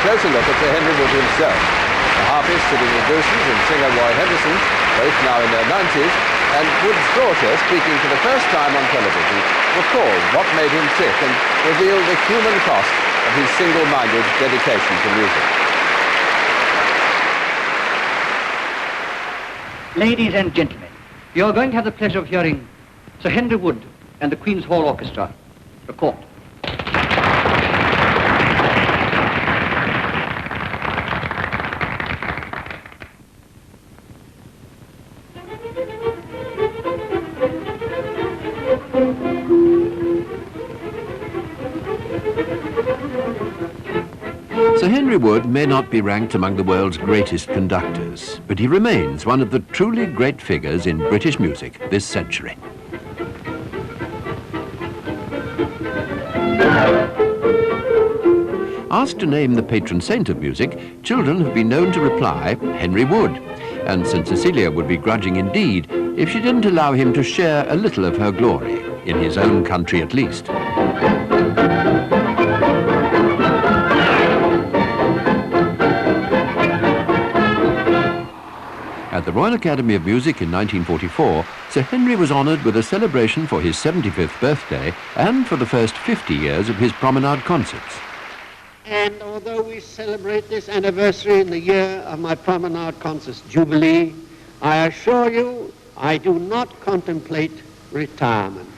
closer look at Sir Henry Wood himself. The harpist sitting with Goossens and singer Roy Henderson, both now in their 90s, and Wood's daughter, speaking for the first time on television, recalled what made him tick and revealed the human cost of his single-minded dedication to music. Ladies and gentlemen, you are going to have the pleasure of hearing Sir Henry Wood and the Queen's Hall Orchestra record. Sir Henry Wood may not be ranked among the world's greatest conductors, but he remains one of the truly great figures in British music this century. Asked to name the patron saint of music, children have been known to reply, Henry Wood, and St. Cecilia would be grudging indeed if she didn't allow him to share a little of her glory, in his own country at least. At the Royal Academy of Music in 1944, Sir Henry was honoured with a celebration for his 75th birthday and for the first 50 years of his promenade concerts. And although we celebrate this anniversary in the year of my promenade concerts jubilee, I assure you I do not contemplate retirement.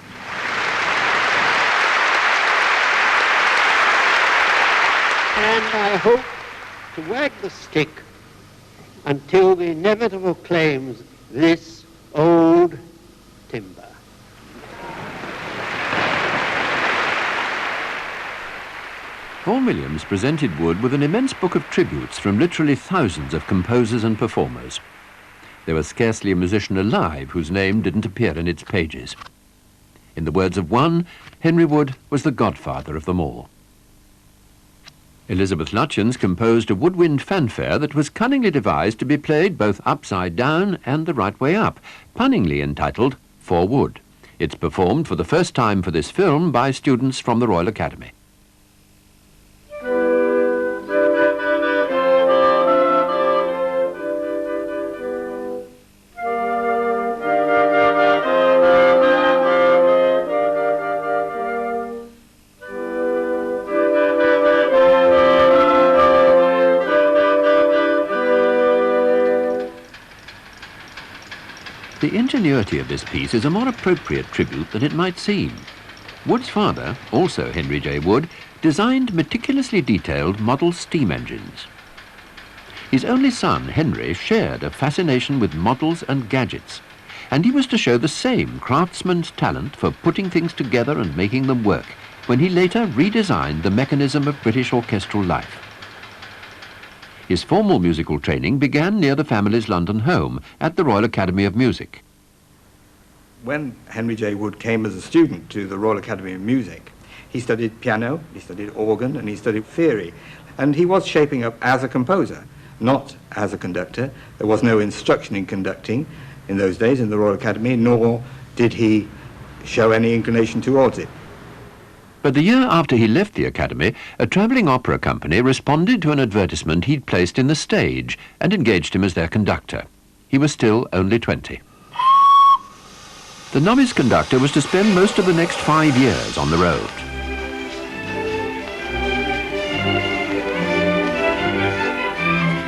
And I hope to wag the stick until the inevitable claims this old timber. Vaughan Williams presented Wood with an immense book of tributes from literally thousands of composers and performers. There was scarcely a musician alive whose name didn't appear in its pages. In the words of one, Henry Wood was the godfather of them all. Elizabeth Lutyens composed a woodwind fanfare that was cunningly devised to be played both upside down and the right way up, punningly entitled For Wood. It's performed for the first time for this film by students from the Royal Academy. The ingenuity of this piece is a more appropriate tribute than it might seem. Wood's father, also Henry J. Wood, designed meticulously detailed model steam engines. His only son, Henry, shared a fascination with models and gadgets, and he was to show the same craftsman's talent for putting things together and making them work when he later redesigned the mechanism of British orchestral life. His formal musical training began near the family's London home at the Royal Academy of Music. When Henry J. Wood came as a student to the Royal Academy of Music, he studied piano, he studied organ, and he studied theory. And he was shaping up as a composer, not as a conductor. There was no instruction in conducting in those days in the Royal Academy, nor did he show any inclination towards it. But the year after he left the Academy, a travelling opera company responded to an advertisement he'd placed in the stage and engaged him as their conductor. He was still only 20. The novice conductor was to spend most of the next 5 years on the road.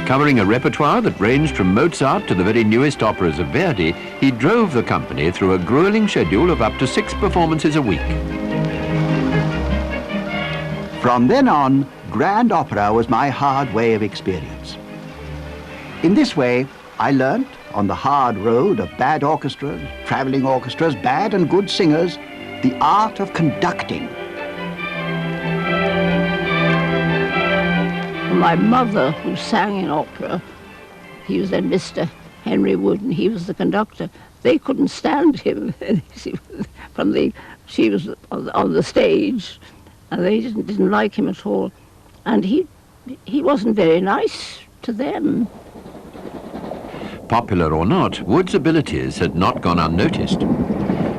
Covering a repertoire that ranged from Mozart to the very newest operas of Verdi, he drove the company through a grueling schedule of up to 6 performances a week. From then on, grand opera was my hard way of experience. In this way, I learnt, on the hard road of bad orchestras, travelling orchestras, bad and good singers, the art of conducting. My mother, who sang in opera, he was then Mr. Henry Wood, and he was the conductor. They couldn't stand him. She was on the stage, and they didn't like him at all. And he wasn't very nice to them. Popular or not, Wood's abilities had not gone unnoticed.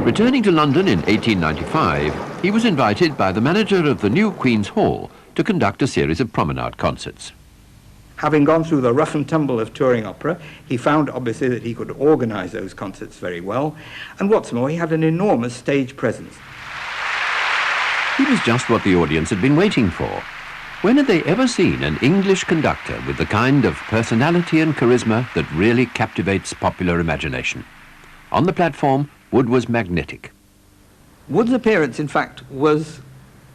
Returning to London in 1895, he was invited by the manager of the new Queen's Hall to conduct a series of promenade concerts. Having gone through the rough and tumble of touring opera, he found obviously that he could organise those concerts very well, and what's more, he had an enormous stage presence. He was just what the audience had been waiting for. When had they ever seen an English conductor with the kind of personality and charisma that really captivates popular imagination? On the platform, Wood was magnetic. Wood's appearance, in fact, was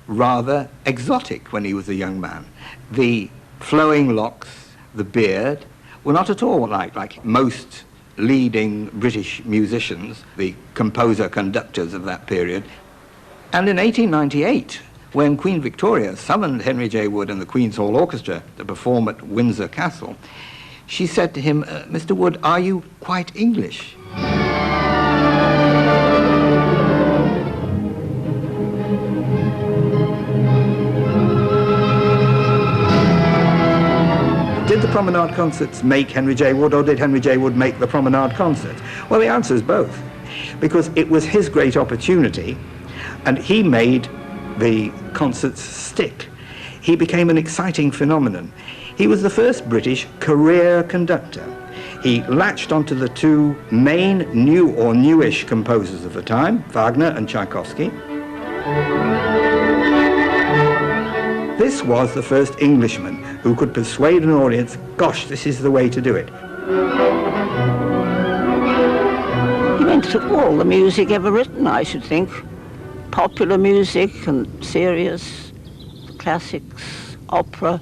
rather exotic when he was a young man. The flowing locks, the beard, were not at all like most leading British musicians, the composer-conductors of that period. And in 1898, when Queen Victoria summoned Henry J. Wood and the Queen's Hall Orchestra to perform at Windsor Castle, she said to him, "Mr. Wood, are you quite English?" Did the promenade concerts make Henry J. Wood, or did Henry J. Wood make the promenade concerts? Well, the answer is both, because it was his great opportunity, and he made the concerts stick. He became an exciting phenomenon. He was the first British career conductor. He latched onto the two main new or newish composers of the time, Wagner and Tchaikovsky. This was the first Englishman who could persuade an audience, gosh, this is the way to do it. He went through all the music ever written, I should think. Popular music and serious, classics, opera,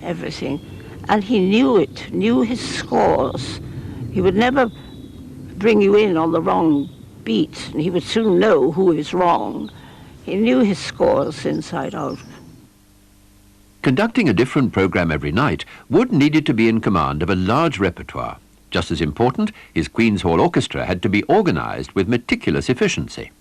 everything. And he knew it, knew his scores. He would never bring you in on the wrong beat, and he would soon know who is wrong. He knew his scores inside out. Conducting a different program every night, Wood needed to be in command of a large repertoire. Just as important, his Queen's Hall Orchestra had to be organised with meticulous efficiency.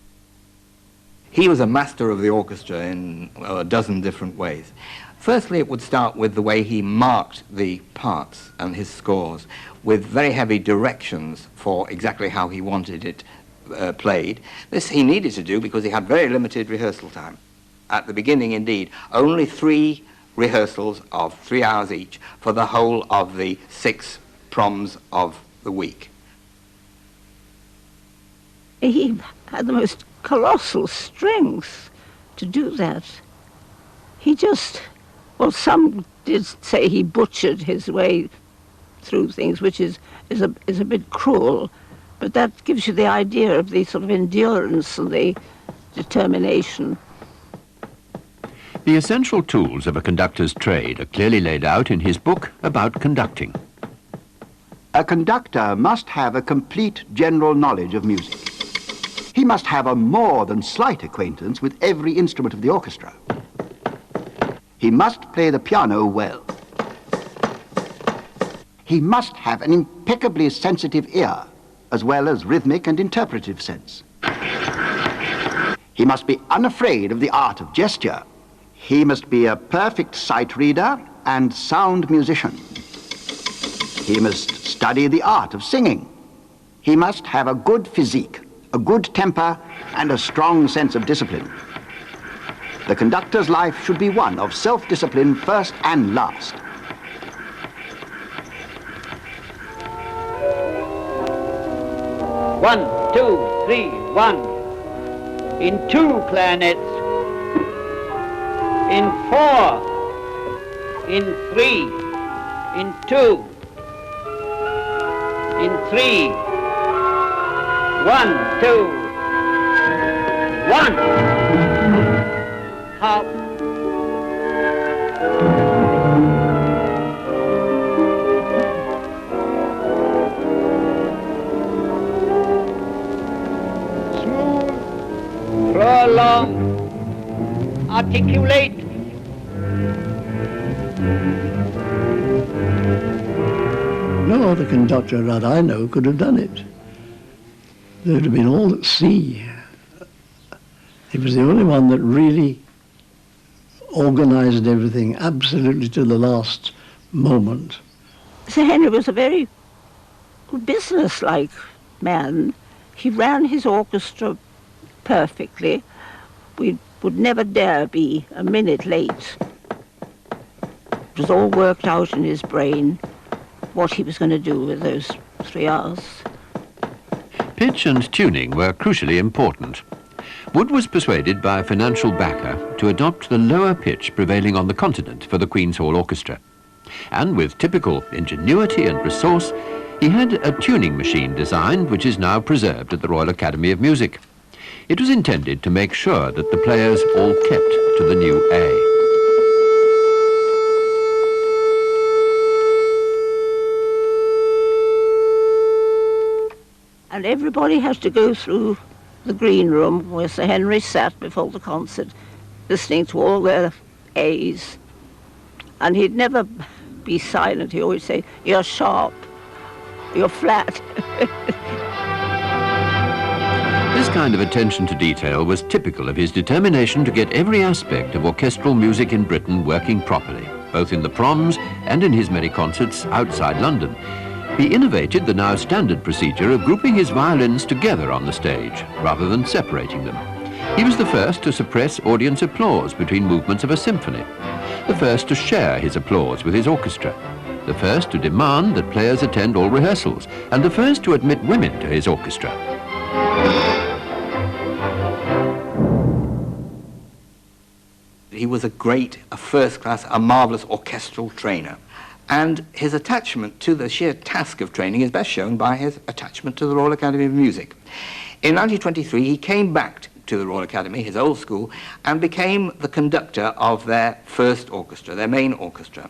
He was a master of the orchestra in a dozen different ways. Firstly, it would start with the way he marked the parts and his scores, with very heavy directions for exactly how he wanted it played. This he needed to do because he had very limited rehearsal time. At the beginning, indeed, only 3 rehearsals of 3 hours each for the whole of the 6 proms of the week. He had the most colossal strength to do that. He just, well, some did say he butchered his way through things, which is a bit cruel, but that gives you the idea of the sort of endurance and the determination. The essential tools of a conductor's trade are clearly laid out in his book about conducting. A conductor must have a complete general knowledge of music. He must have a more than slight acquaintance with every instrument of the orchestra. He must play the piano well. He must have an impeccably sensitive ear, as well as rhythmic and interpretive sense. He must be unafraid of the art of gesture. He must be a perfect sight reader and sound musician. He must study the art of singing. He must have a good physique, a good temper, and a strong sense of discipline. The conductor's life should be one of self-discipline first and last. One, two, three, 1. In 2 clarinets. In 4. In 3. In 2. In 3. 1, 2. 1. Half. Smooth, prolong, articulate. No other conductor that I know could have done it. They would have been all at sea. He was the only one that really organised everything absolutely to the last moment. Sir Henry was a very business-like man. He ran his orchestra perfectly. We would never dare be a minute late. was all worked out in his brain what he was going to do with those 3 hours. Pitch and tuning were crucially important. Wood was persuaded by a financial backer to adopt the lower pitch prevailing on the continent for the Queen's Hall Orchestra. And with typical ingenuity and resource, he had a tuning machine designed which is now preserved at the Royal Academy of Music. It was intended to make sure that the players all kept to the new A. And everybody has to go through the green room where Sir Henry sat before the concert, listening to all their A's. And he'd never be silent. He always say, "You're sharp, you're flat." This kind of attention to detail was typical of his determination to get every aspect of orchestral music in Britain working properly, both in the Proms and in his many concerts outside London. He innovated the now standard procedure of grouping his violins together on the stage, rather than separating them. He was the first to suppress audience applause between movements of a symphony, the first to share his applause with his orchestra, the first to demand that players attend all rehearsals, and the first to admit women to his orchestra. He was a first-class, a marvellous orchestral trainer. And his attachment to the sheer task of training is best shown by his attachment to the Royal Academy of Music. In 1923, he came back to the Royal Academy, his old school, and became the conductor of their first orchestra, their main orchestra.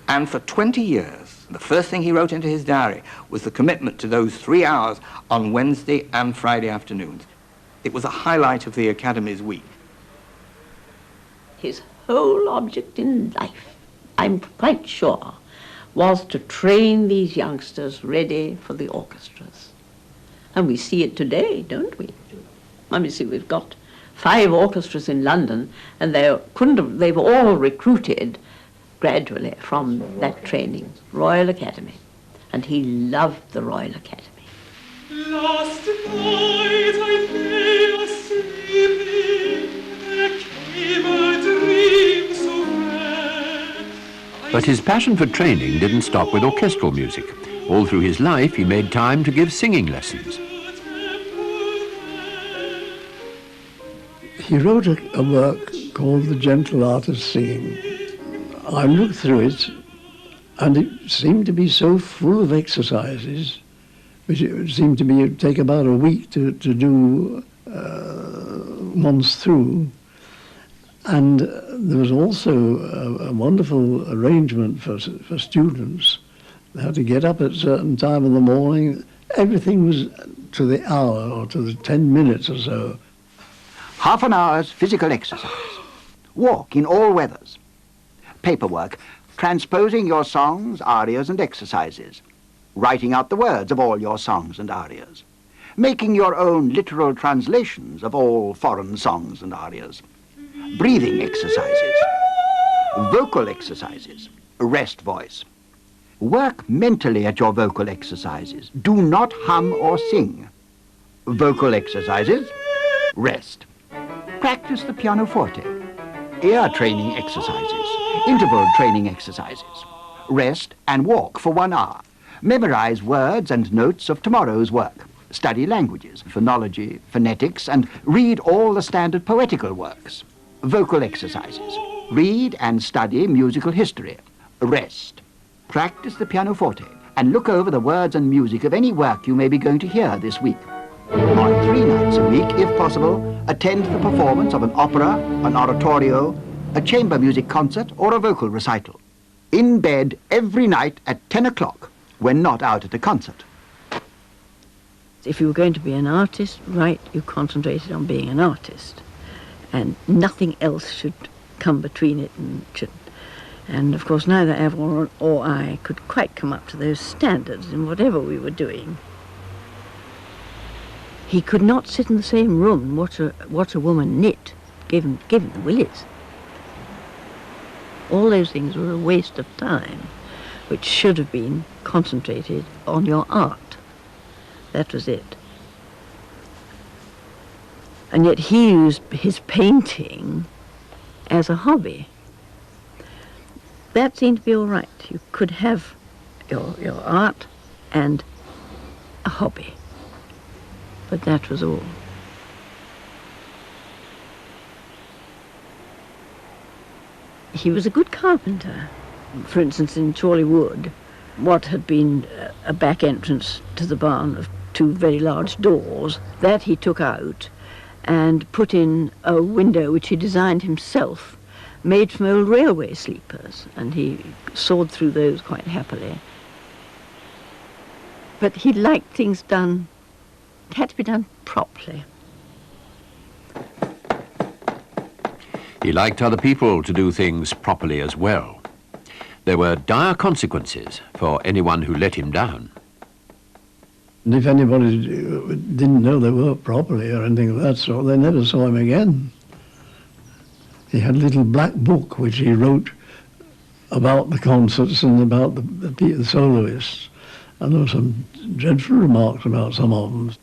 And for 20 years, the first thing he wrote into his diary was the commitment to those 3 hours on Wednesday and Friday afternoons. It was a highlight of the Academy's week. His whole object in life, I'm quite sure, was to train these youngsters ready for the orchestras. And we see it today, don't we? I mean, see, we've got 5 orchestras in London, and they've all recruited gradually from that training, Royal Academy. And he loved the Royal Academy. Last night I fell asleep, there came a dream so fair. But his passion for training didn't stop with orchestral music. All through his life, he made time to give singing lessons. He wrote a work called The Gentle Art of Singing. I looked through it, and it seemed to be so full of exercises, which it seemed to me take about a week to do once through. And there was also a wonderful arrangement for students. They had to get up at a certain time in the morning. Everything was to the hour or to the 10 minutes or so. Half an hour's physical exercise. Walk in all weathers. Paperwork, transposing your songs, arias and exercises. Writing out the words of all your songs and arias. Making your own literal translations of all foreign songs and arias. Breathing exercises. Vocal exercises. Rest voice. Work mentally at your vocal exercises. Do not hum or sing. Vocal exercises. Rest. Practice the pianoforte. Ear training exercises. Interval training exercises. Rest and walk for 1 hour. Memorize words and notes of tomorrow's work. Study languages, phonology, phonetics, and read all the standard poetical works. Vocal exercises. Read and study musical history. Rest. Practice the pianoforte and look over the words and music of any work you may be going to hear this week. On 3 nights a week, if possible, attend the performance of an opera, an oratorio, a chamber music concert, or a vocal recital. In bed every night at 10 o'clock, when not out at a concert. If you were going to be an artist, right, you concentrated on being an artist. And nothing else should come between it. And of course, neither Avron or I could quite come up to those standards in whatever we were doing. He could not sit in the same room and watch a woman knit, given the willies. All those things were a waste of time, which should have been concentrated on your art. That was it. And yet he used his painting as a hobby. that seemed to be all right. You could have your art and a hobby. But that was all. He was a good carpenter. For instance, in Chorley Wood, what had been a back entrance to the barn of 2 very large doors, that he took out and put in a window which he designed himself, made from old railway sleepers, and he sawed through those quite happily. But he liked things done, it had to be done properly. He liked other people to do things properly as well. There were dire consequences for anyone who let him down. And if anybody didn't know they worked properly or anything of that sort, they never saw him again. He had a little black book which he wrote about the concerts and about the soloists. And there were some dreadful remarks about some of them.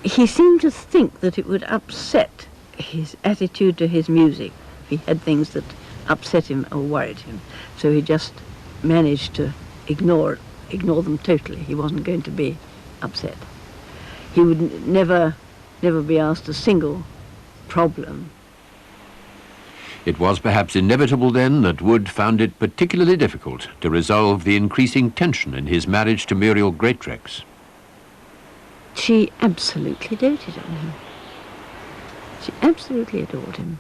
He seemed to think that it would upset his attitude to his music if he had things that upset him or worried him. So he just managed to ignore them totally. He wasn't going to be upset. He would never be asked a single problem. It was perhaps inevitable then that Wood found it particularly difficult to resolve the increasing tension in his marriage to Muriel Greatrex. She absolutely doted on him. She absolutely adored him.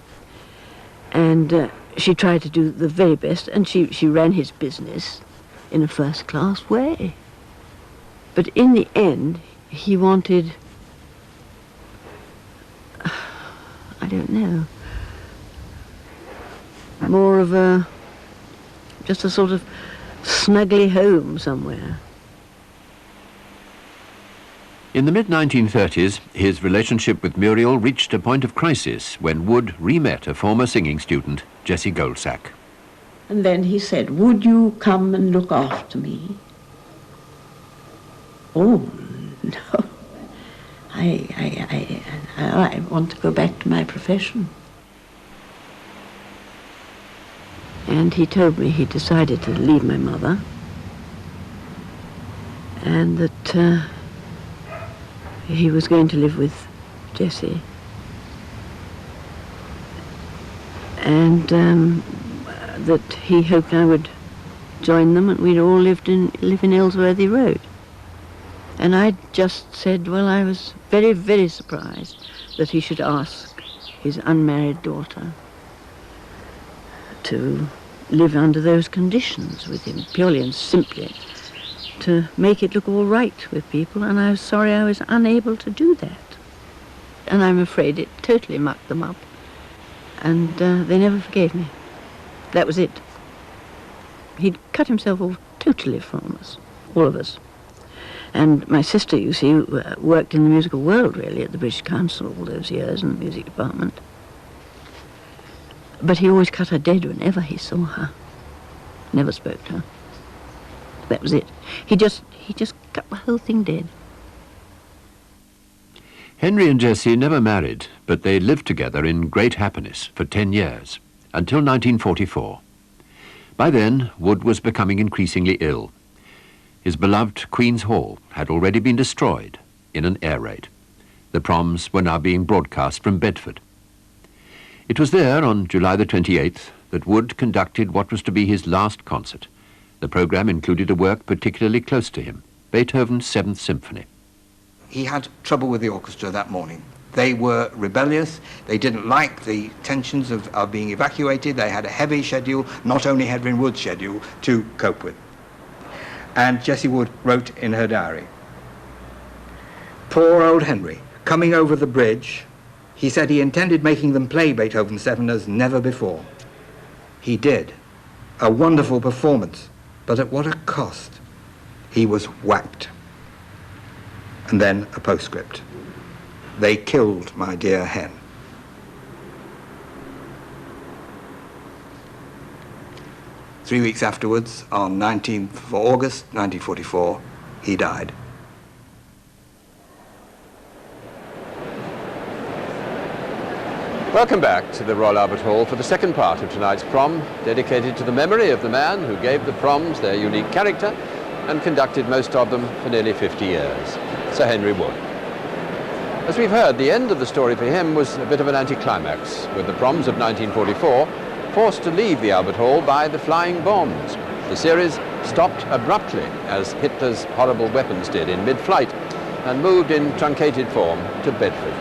And she tried to do the very best, and she ran his business in a first-class way. But in the end, he wanted, I don't know, more of just a sort of snuggly home somewhere. In the mid-1930s, his relationship with Muriel reached a point of crisis when Wood re-met a former singing student, Jessie Goldsack. And then he said, "Would you come and look after me?" Oh, no. I want to go back to my profession. And he told me he decided to leave my mother, and that he was going to live with Jessie. And that he hoped I would join them and we'd all live in Ellsworthy Road. And I just said, well, I was very, very surprised that he should ask his unmarried daughter to live under those conditions with him, purely and simply to make it look all right with people, and I was sorry I was unable to do that. And I'm afraid it totally mucked them up, and they never forgave me. That was it. He'd cut himself off totally from us, all of us. And my sister, you see, worked in the musical world, really, at the British Council all those years in the music department. But he always cut her dead whenever he saw her. Never spoke to her. That was it. He just cut the whole thing dead. Henry and Jessie never married, but they lived together in great happiness for 10 years, until 1944. By then, Wood was becoming increasingly ill. His beloved Queen's Hall had already been destroyed in an air raid. The Proms were now being broadcast from Bedford. It was there, on July the 28th, that Wood conducted what was to be his last concert. The programme included a work particularly close to him, Beethoven's 7th Symphony. He had trouble with the orchestra that morning. They were rebellious. They didn't like the tensions of being evacuated. They had a heavy schedule, not only Henry Wood's schedule, to cope with. And Jessie Wood wrote in her diary, "Poor old Henry, coming over the bridge, he said he intended making them play Beethoven's 7 as never before. He did. A wonderful performance, but at what a cost. He was whacked." And then a postscript. "They killed my dear Hen." Three weeks afterwards, on 19th of August 1944, he died. Welcome back to the Royal Albert Hall for the second part of tonight's prom, dedicated to the memory of the man who gave the proms their unique character and conducted most of them for nearly 50 years, Sir Henry Wood. As we've heard, the end of the story for him was a bit of an anticlimax, with the proms of 1944 forced to leave the Albert Hall by the flying bombs. The series stopped abruptly, as Hitler's horrible weapons did, in mid-flight, and moved in truncated form to Bedford.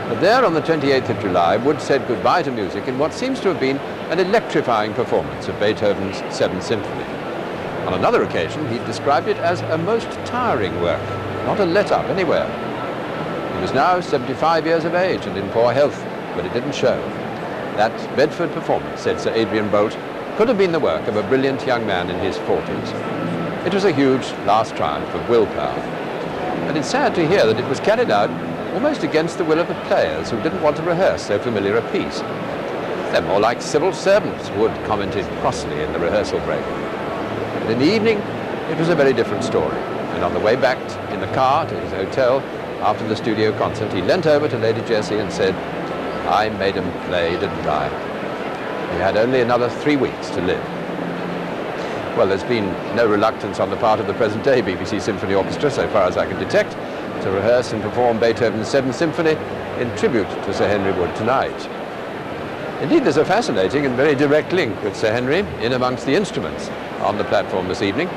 But there, on the 28th of July, Wood said goodbye to music in what seems to have been an electrifying performance of Beethoven's Seventh Symphony. On another occasion, he described it as a most tiring work, not a let-up anywhere. He was now 75 years of age and in poor health, but it didn't show. That Bedford performance, said Sir Adrian Boult, could have been the work of a brilliant young man in his 40s. It was a huge last triumph of willpower. And it's sad to hear that it was carried out almost against the will of the players, who didn't want to rehearse so familiar a piece. They're more like civil servants, Wood commented crossly in the rehearsal break. But in the evening, it was a very different story. And on the way back in the car to his hotel after the studio concert, he leant over to Lady Jessie and said, "I made 'em play, didn't I?" He had only another 3 weeks to live. Well, there's been no reluctance on the part of the present-day BBC Symphony Orchestra, so far as I can detect, to rehearse and perform Beethoven's Seventh Symphony in tribute to Sir Henry Wood tonight. Indeed, there's a fascinating and very direct link with Sir Henry in amongst the instruments on the platform this evening.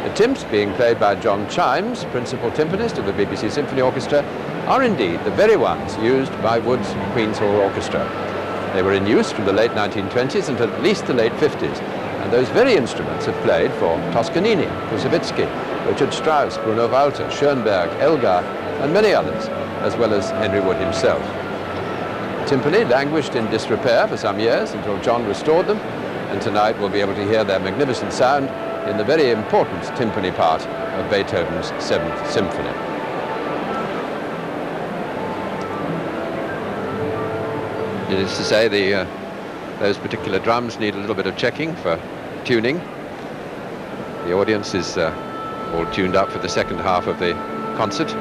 The timps, being played by John Chimes, principal timpanist of the BBC Symphony Orchestra, are indeed the very ones used by Wood's Queen's Hall Orchestra. They were in use from the late 1920s until at least the late 50s, and those very instruments have played for Toscanini, Kusevitsky, Richard Strauss, Bruno Walter, Schoenberg, Elgar, and many others, as well as Henry Wood himself. Timpani languished in disrepair for some years until John restored them, and tonight we'll be able to hear their magnificent sound in the very important timpani part of Beethoven's Seventh Symphony. Needless to say, those particular drums need a little bit of checking for tuning. The audience is all tuned up for the second half of the concert,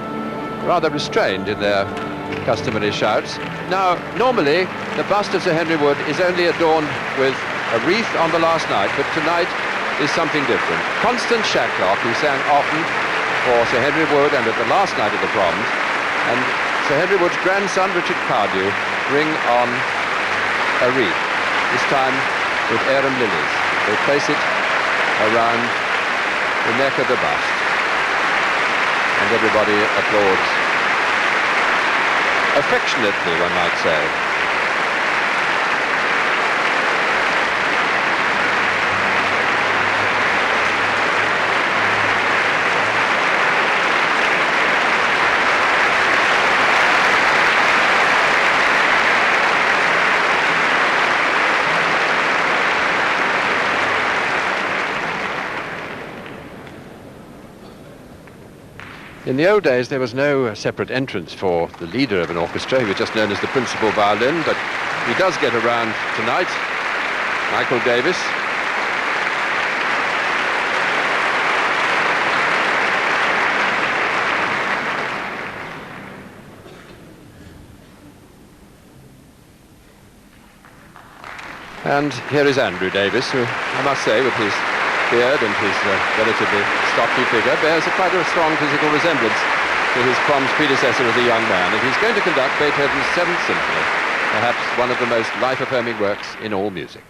rather restrained in their customary shouts. Now, normally, the bust of Sir Henry Wood is only adorned with a wreath on the last night, but tonight is something different. Constant Shacklock, who sang often for Sir Henry Wood and at the last night of the proms, and Sir Henry Wood's grandson, Richard Cardew, bring on a wreath, this time with arum lilies. They place it around the neck of the bust, and everybody applauds affectionately, one might say. In the old days, there was no separate entrance for the leader of an orchestra. He was just known as the principal violin, but he does get around tonight. Michael Davis. And here is Andrew Davis, who, I must say, with his beard and his relatively stocky figure, bears quite a strong physical resemblance to his Proms predecessor as a young man, and he's going to conduct Beethoven's Seventh Symphony, perhaps one of the most life-affirming works in all music.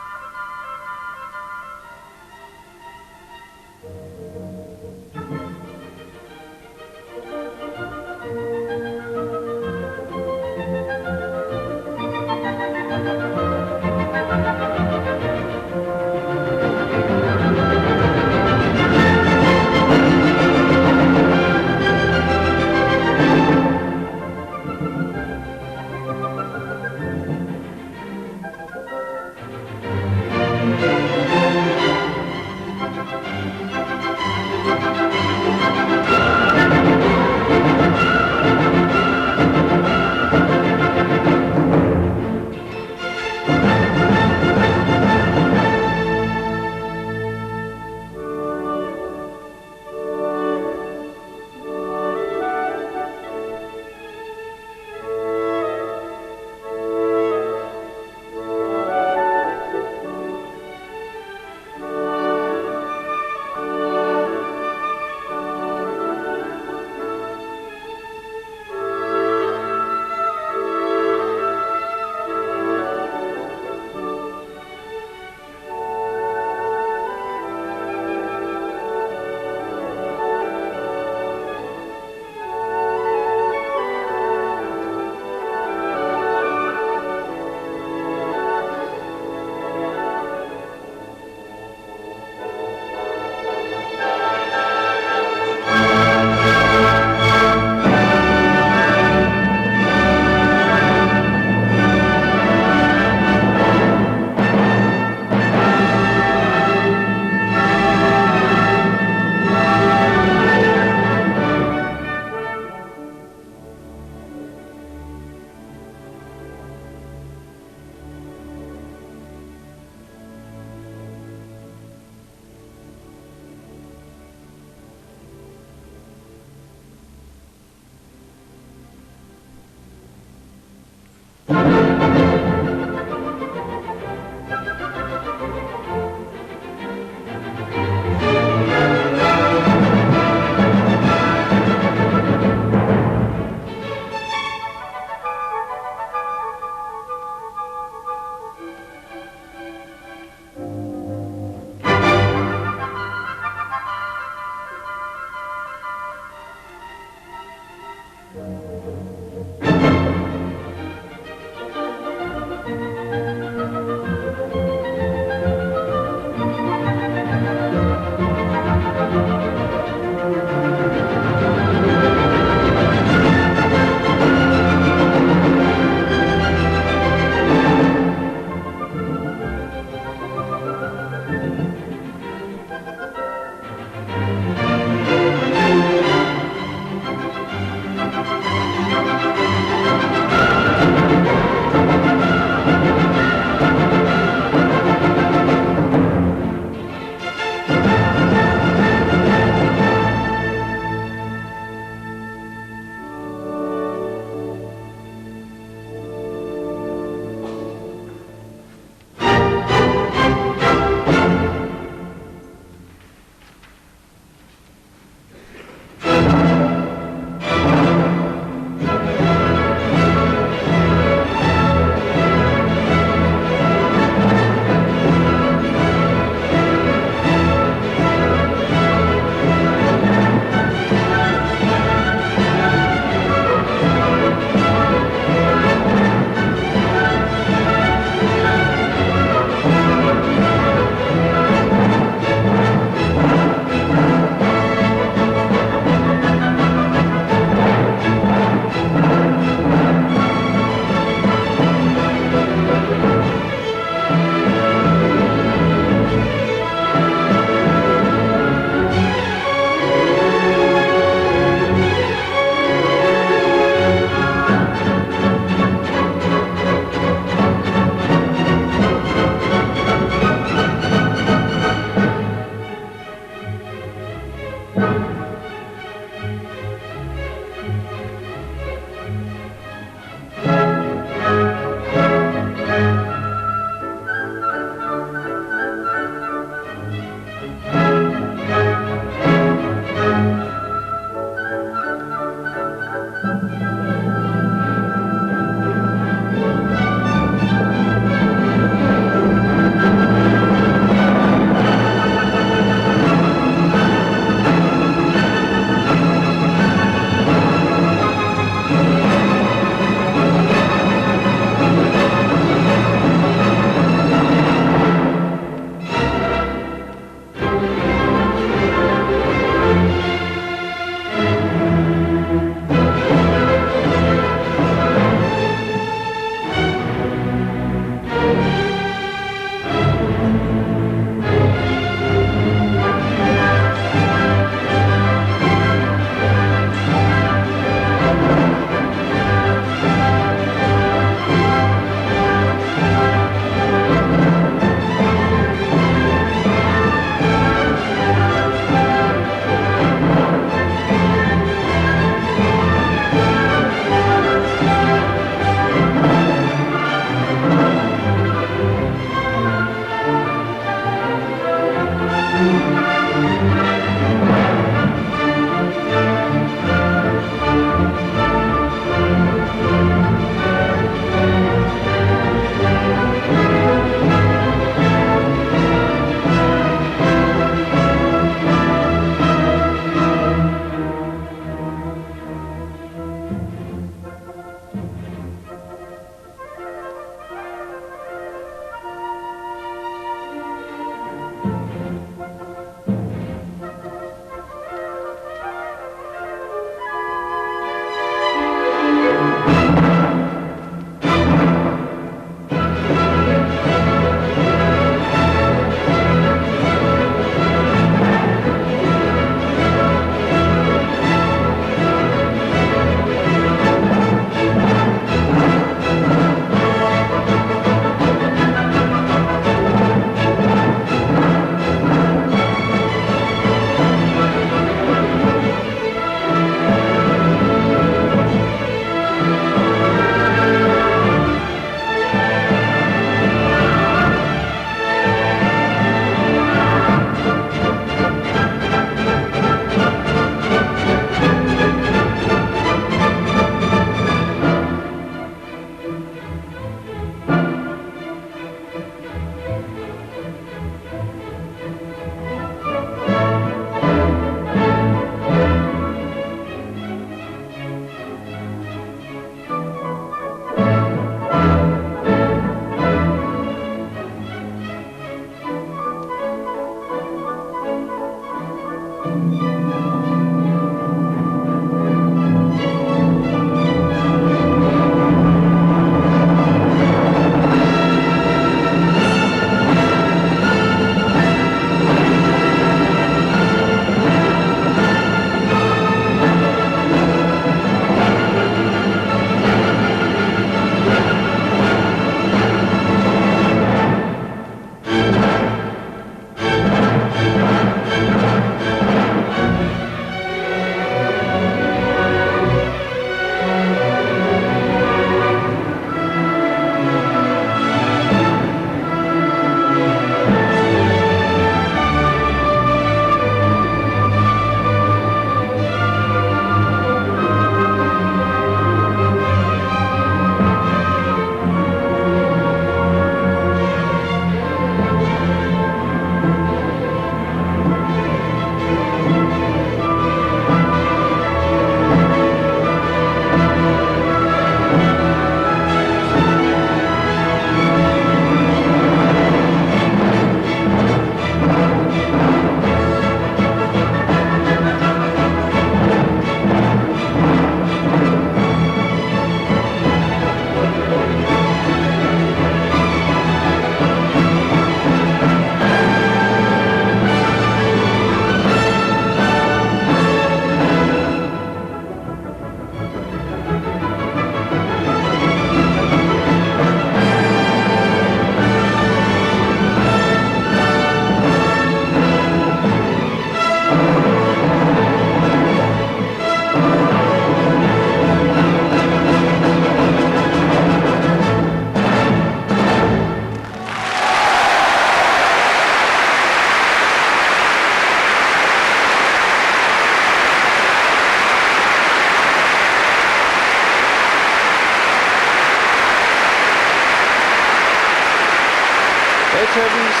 Beethoven's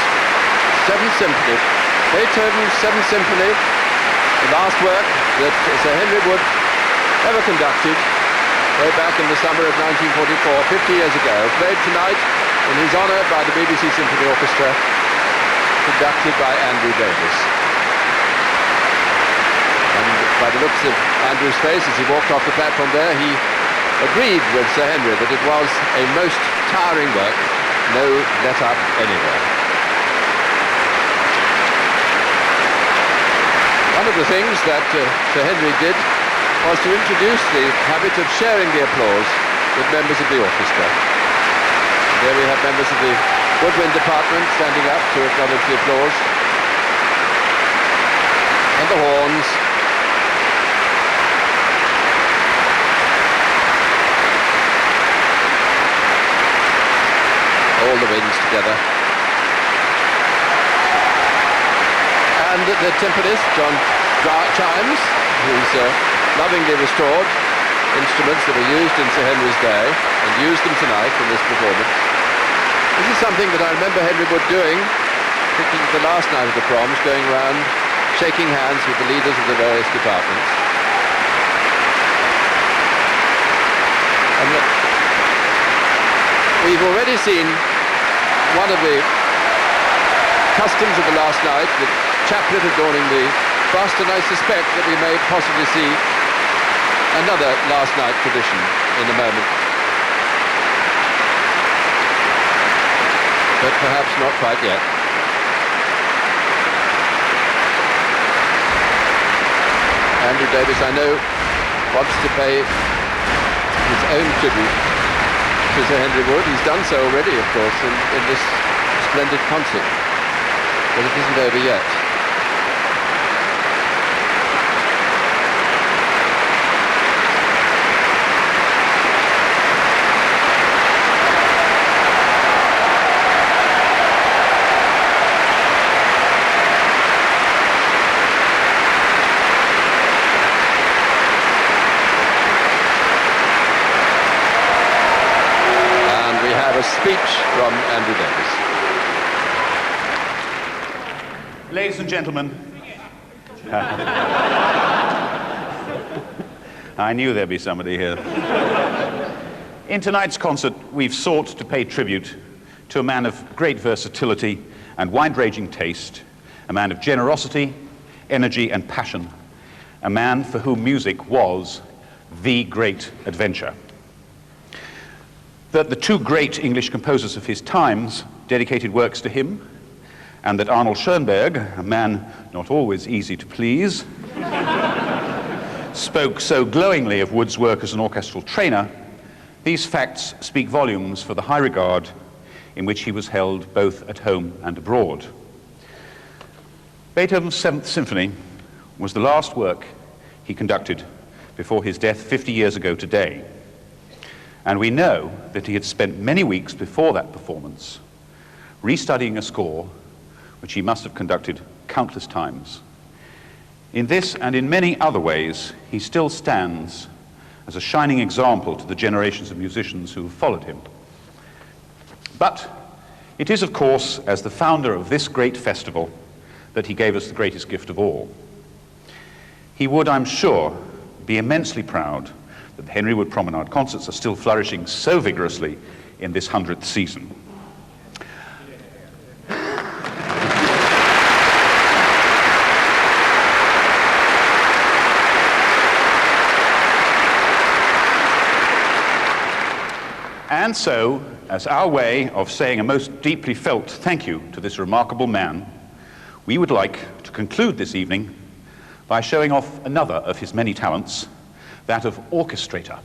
Seventh Symphony. Beethoven's Seventh Symphony, the last work that Sir Henry Wood ever conducted way back in the summer of 1944, 50 years ago, played tonight in his honour by the BBC Symphony Orchestra, conducted by Andrew Davis. And by the looks of Andrew's face as he walked off the platform there, he agreed with Sir Henry that it was a most tiring work, no let up anywhere. One of the things that Sir Henry did was to introduce the habit of sharing the applause with members of the orchestra. Here we have members of the woodwind department standing up to acknowledge the applause. And the horns. All the winds together. And the timpanist, John Chimes, who's lovingly restored instruments that were used in Sir Henry's day and used them tonight in this performance. This is something that I remember Henry Wood doing, particularly the last night of the Proms, going around shaking hands with the leaders of the various departments. And we've already seen one of the customs of the last night, the chaplet adorning the bust, and I suspect that we may possibly see another last night tradition in a moment. But perhaps not quite yet. Andrew Davis, I know, wants to pay his own tribute to Sir Henry Wood. He's done so already, of course, in this splendid concert. But it isn't over yet. Speech from Andrew Davis. Ladies and gentlemen, I knew there'd be somebody here. In tonight's concert, we've sought to pay tribute to a man of great versatility and wide-ranging taste, a man of generosity, energy, and passion, a man for whom music was the great adventure. That the two great English composers of his times dedicated works to him, and that Arnold Schoenberg, a man not always easy to please, spoke so glowingly of Wood's work as an orchestral trainer, these facts speak volumes for the high regard in which he was held both at home and abroad. Beethoven's Seventh Symphony was the last work he conducted before his death 50 years ago today. And we know that he had spent many weeks before that performance restudying a score which he must have conducted countless times. In this and in many other ways, he still stands as a shining example to the generations of musicians who have followed him. But it is, of course, as the founder of this great festival that he gave us the greatest gift of all. He would, I'm sure, be immensely proud that the Henry Wood Promenade concerts are still flourishing so vigorously in this 100th season. And so, as our way of saying a most deeply felt thank you to this remarkable man, we would like to conclude this evening by showing off another of his many talents, that of orchestrator.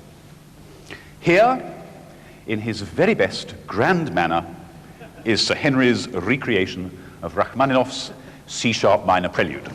Here, in his very best grand manner, is Sir Henry's recreation of Rachmaninov's C-sharp minor Prelude.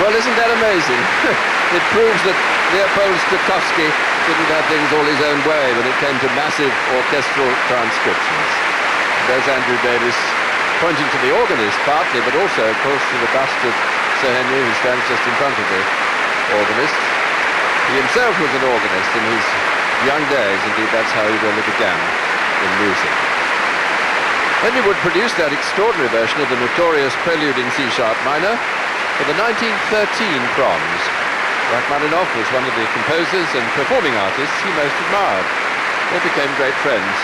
Well, isn't that amazing? It proves that Leopold Stokowski didn't have things all his own way when it came to massive orchestral transcriptions. There's Andrew Davis pointing to the organist partly, but also, of course, to the bust of Sir Henry, who stands just in front of the organist. He himself was an organist in his young days. Indeed, that's how he really began in music. Henry Wood produced that extraordinary version of the notorious Prelude in C-sharp minor for the 1913 Proms. Rachmaninov was one of the composers and performing artists he most admired. They became great friends,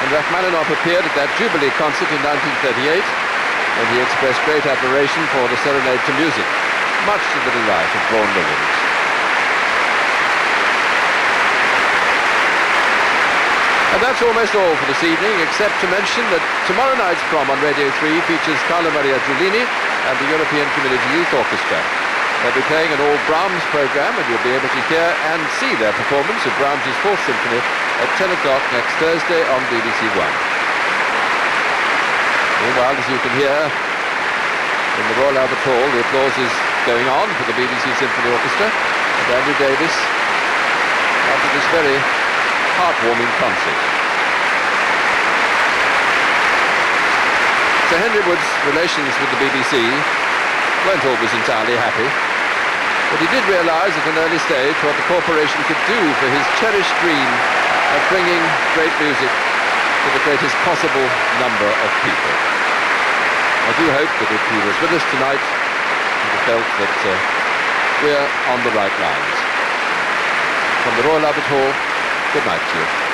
and Rachmaninov appeared at that Jubilee concert in 1938, when he expressed great admiration for the Serenade to Music, much to the delight of Vaughan Williams. And that's almost all for this evening, except to mention that tomorrow night's prom on Radio 3 features Carlo Maria Giulini and the European Community Youth Orchestra. They'll be playing an all Brahms program, and you'll be able to hear and see their performance of Brahms' Fourth Symphony at 10 o'clock next Thursday on BBC One. Meanwhile, as you can hear, in the Royal Albert Hall, the applause is going on for the BBC Symphony Orchestra and Andrew Davis after this very heartwarming concert. Sir Henry Wood's relations with the BBC weren't always entirely happy, but he did realise at an early stage what the corporation could do for his cherished dream of bringing great music to the greatest possible number of people. I do hope that if he was with us tonight, he would have felt that we're on the right lines. From the Royal Albert Hall, good night to you.